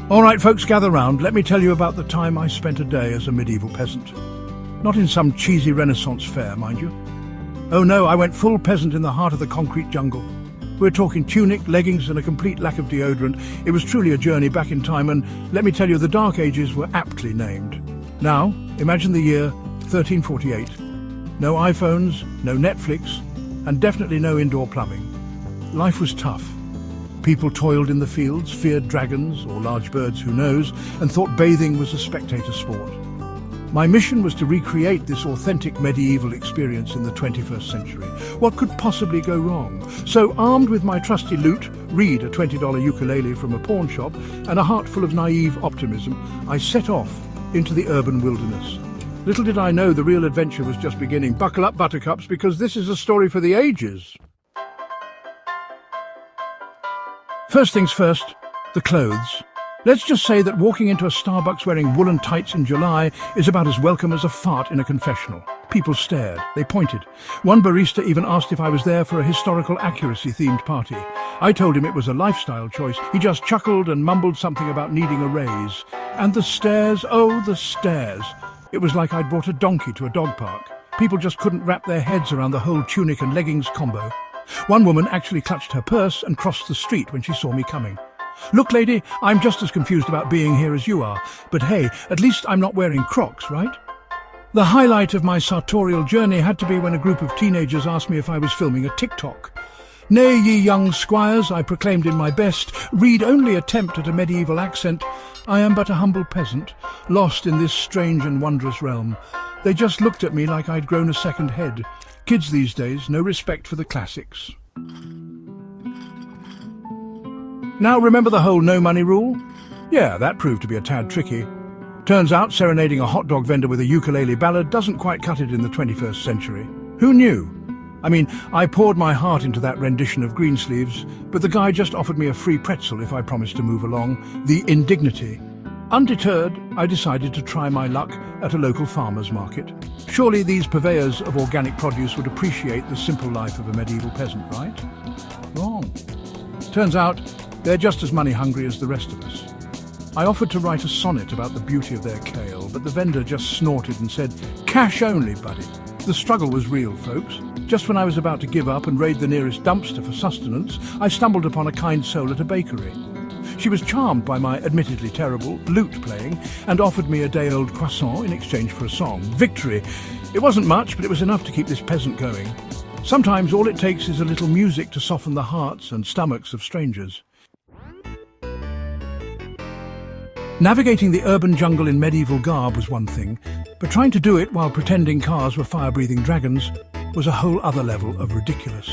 All right, folks, gather round. Let me tell you about the time I spent a day as a medieval peasant. Not in some cheesy Renaissance fair, mind you. Oh no, I went full peasant in the heart of the concrete jungle. We're talking tunic, leggings and a complete lack of deodorant. It was truly a journey back in time, and let me tell you, the Dark Ages were aptly named. Now, imagine the year 1348. No iPhones, no Netflix, and definitely no indoor plumbing. Life was tough. People toiled in the fields, feared dragons, or large birds, who knows, and thought bathing was a spectator sport. My mission was to recreate this authentic medieval experience in the 21st century. What could possibly go wrong? So, armed with my trusty lute, read a $20 ukulele from a pawn shop, and a heart full of naive optimism, I set off into the urban wilderness. Little did I know the real adventure was just beginning. Buckle up, buttercups, because this is a story for the ages. First things first, the clothes. Let's just say that walking into a Starbucks wearing woolen tights in July is about as welcome as a fart in a confessional. People stared, they pointed. One barista even asked if I was there for a historical accuracy-themed party. I told him it was a lifestyle choice. He just chuckled and mumbled something about needing a raise. And the stares, oh, the stares. It was like I'd brought a donkey to a dog park. People just couldn't wrap their heads around the whole tunic and leggings combo. One woman actually clutched her purse and crossed the street when she saw me coming. Look, lady, I'm just as confused about being here as you are, but hey, at least I'm not wearing Crocs, right? The highlight of my sartorial journey had to be when a group of teenagers asked me if I was filming a TikTok. Nay, ye young squires, I proclaimed in my best, read-only attempt at a medieval accent, I am but a humble peasant, lost in this strange and wondrous realm. They just looked at me like I'd grown a second head. Kids these days, no respect for the classics. Now remember the whole no money rule? Yeah, that proved to be a tad tricky. Turns out serenading a hot dog vendor with a ukulele ballad doesn't quite cut it in the 21st century. Who knew? I mean, I poured my heart into that rendition of Greensleeves, but the guy just offered me a free pretzel if I promised to move along. The indignity. Undeterred, I decided to try my luck at a local farmer's market. Surely these purveyors of organic produce would appreciate the simple life of a medieval peasant, right? Wrong. Turns out, they're just as money-hungry as the rest of us. I offered to write a sonnet about the beauty of their kale, but the vendor just snorted and said, "Cash only, buddy." The struggle was real, folks. Just when I was about to give up and raid the nearest dumpster for sustenance, I stumbled upon a kind soul at a bakery. She was charmed by my admittedly terrible lute playing and offered me a day-old croissant in exchange for a song. Victory! It wasn't much, but it was enough to keep this peasant going. Sometimes all it takes is a little music to soften the hearts and stomachs of strangers. Navigating the urban jungle in medieval garb was one thing, but trying to do it while pretending cars were fire-breathing dragons was a whole other level of ridiculous.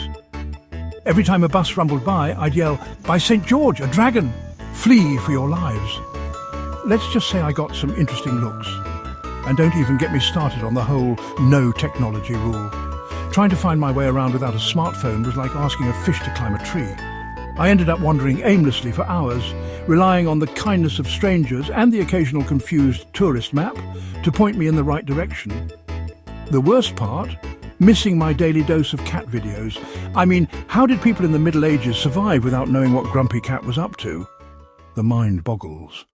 Every time a bus rumbled by, I'd yell, "By St. George, a dragon! Flee for your lives!" Let's just say I got some interesting looks. And don't even get me started on the whole no technology rule. Trying to find my way around without a smartphone was like asking a fish to climb a tree. I ended up wandering aimlessly for hours, relying on the kindness of strangers and the occasional confused tourist map to point me in the right direction. The worst part? Missing my daily dose of cat videos. I mean, how did people in the Middle Ages survive without knowing what Grumpy Cat was up to? The mind boggles.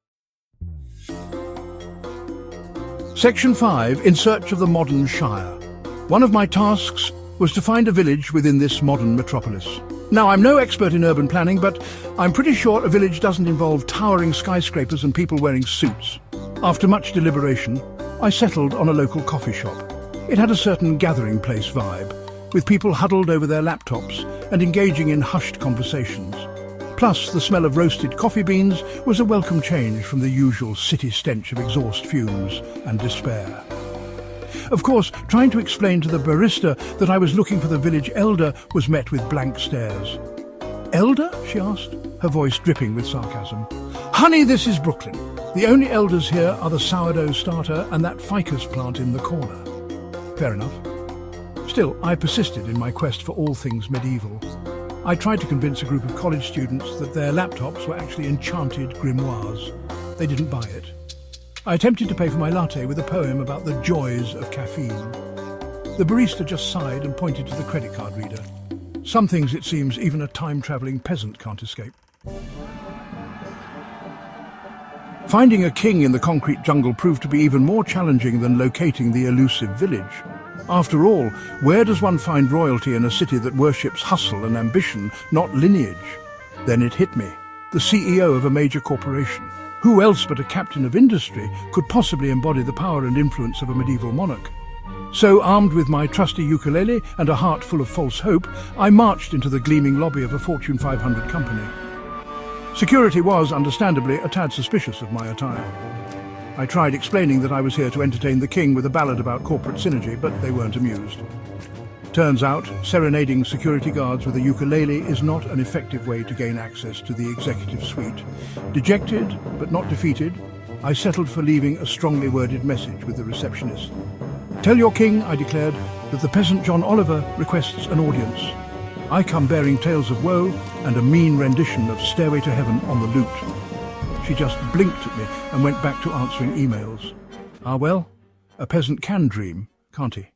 Section 5, In Search of the Modern Shire. One of my tasks was to find a village within this modern metropolis. Now, I'm no expert in urban planning, but I'm pretty sure a village doesn't involve towering skyscrapers and people wearing suits. After much deliberation, I settled on a local coffee shop. It had a certain gathering place vibe, with people huddled over their laptops and engaging in hushed conversations. Plus, the smell of roasted coffee beans was a welcome change from the usual city stench of exhaust fumes and despair. Of course, trying to explain to the barista that I was looking for the village elder was met with blank stares. "Elder?" she asked, her voice dripping with sarcasm. "Honey, this is Brooklyn. The only elders here are the sourdough starter and that ficus plant in the corner." Fair enough. Still, I persisted in my quest for all things medieval. I tried to convince a group of college students that their laptops were actually enchanted grimoires. They didn't buy it. I attempted to pay for my latte with a poem about the joys of caffeine. The barista just sighed and pointed to the credit card reader. Some things, it seems, even a time-travelling peasant can't escape. Finding a king in the concrete jungle proved to be even more challenging than locating the elusive village. After all, where does one find royalty in a city that worships hustle and ambition, not lineage? Then it hit me. The CEO of a major corporation. Who else but a captain of industry could possibly embody the power and influence of a medieval monarch? So, armed with my trusty ukulele and a heart full of false hope, I marched into the gleaming lobby of a Fortune 500 company. Security was, understandably, a tad suspicious of my attire. I tried explaining that I was here to entertain the king with a ballad about corporate synergy, but they weren't amused. Turns out, serenading security guards with a ukulele is not an effective way to gain access to the executive suite. Dejected, but not defeated, I settled for leaving a strongly worded message with the receptionist. "Tell your king," I declared, "that the peasant John Oliver requests an audience. I come bearing tales of woe and a mean rendition of Stairway to Heaven on the lute." She just blinked at me and went back to answering emails. Ah well, a peasant can dream, can't he?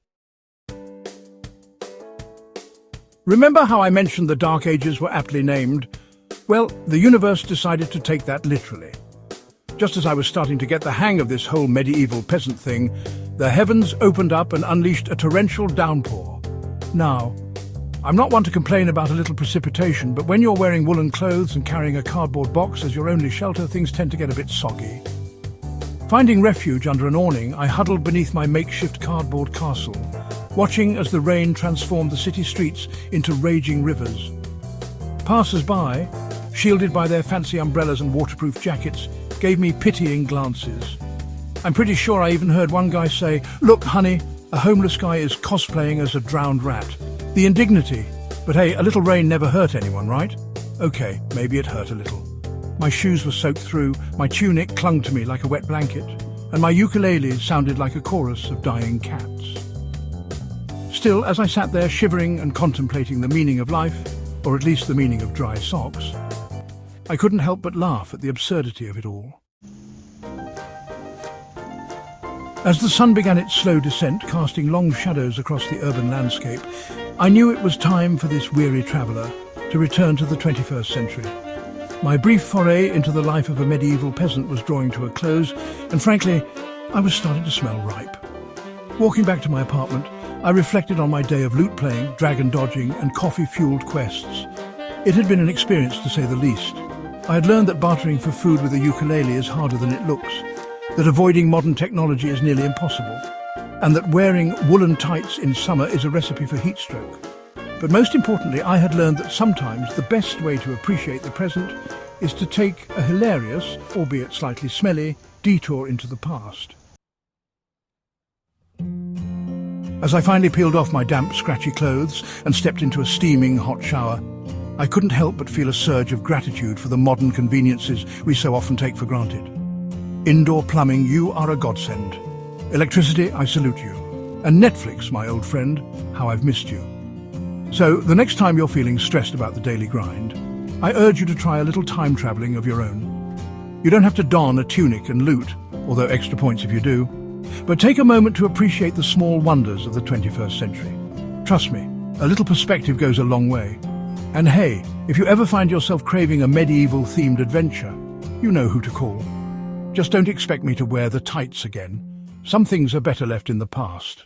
Remember how I mentioned the Dark Ages were aptly named? Well, the universe decided to take that literally. Just as I was starting to get the hang of this whole medieval peasant thing, the heavens opened up and unleashed a torrential downpour. Now, I'm not one to complain about a little precipitation, but when you're wearing woolen clothes and carrying a cardboard box as your only shelter, things tend to get a bit soggy. Finding refuge under an awning, I huddled beneath my makeshift cardboard castle, watching as the rain transformed the city streets into raging rivers. Passers-by, shielded by their fancy umbrellas and waterproof jackets, gave me pitying glances. I'm pretty sure I even heard one guy say, "Look, honey, a homeless guy is cosplaying as a drowned rat." The indignity. But hey, a little rain never hurt anyone, right? Okay, maybe it hurt a little. My shoes were soaked through, my tunic clung to me like a wet blanket, and my ukulele sounded like a chorus of dying cats. Still, as I sat there shivering and contemplating the meaning of life, or at least the meaning of dry socks, I couldn't help but laugh at the absurdity of it all. As the sun began its slow descent, casting long shadows across the urban landscape, I knew it was time for this weary traveller to return to the 21st century. My brief foray into the life of a medieval peasant was drawing to a close, and frankly, I was starting to smell ripe. Walking back to my apartment, I reflected on my day of lute playing, dragon dodging, and coffee-fueled quests. It had been an experience, to say the least. I had learned that bartering for food with a ukulele is harder than it looks, that avoiding modern technology is nearly impossible, and that wearing woolen tights in summer is a recipe for heat stroke. But most importantly, I had learned that sometimes the best way to appreciate the present is to take a hilarious, albeit slightly smelly, detour into the past. As I finally peeled off my damp, scratchy clothes and stepped into a steaming hot shower, I couldn't help but feel a surge of gratitude for the modern conveniences we so often take for granted. Indoor plumbing, you are a godsend. Electricity, I salute you. And Netflix, my old friend, how I've missed you. So, the next time you're feeling stressed about the daily grind, I urge you to try a little time travelling of your own. You don't have to don a tunic and lute, although extra points if you do, but take a moment to appreciate the small wonders of the 21st century. Trust me, a little perspective goes a long way. And hey, if you ever find yourself craving a medieval-themed adventure, you know who to call. Just don't expect me to wear the tights again. Some things are better left in the past.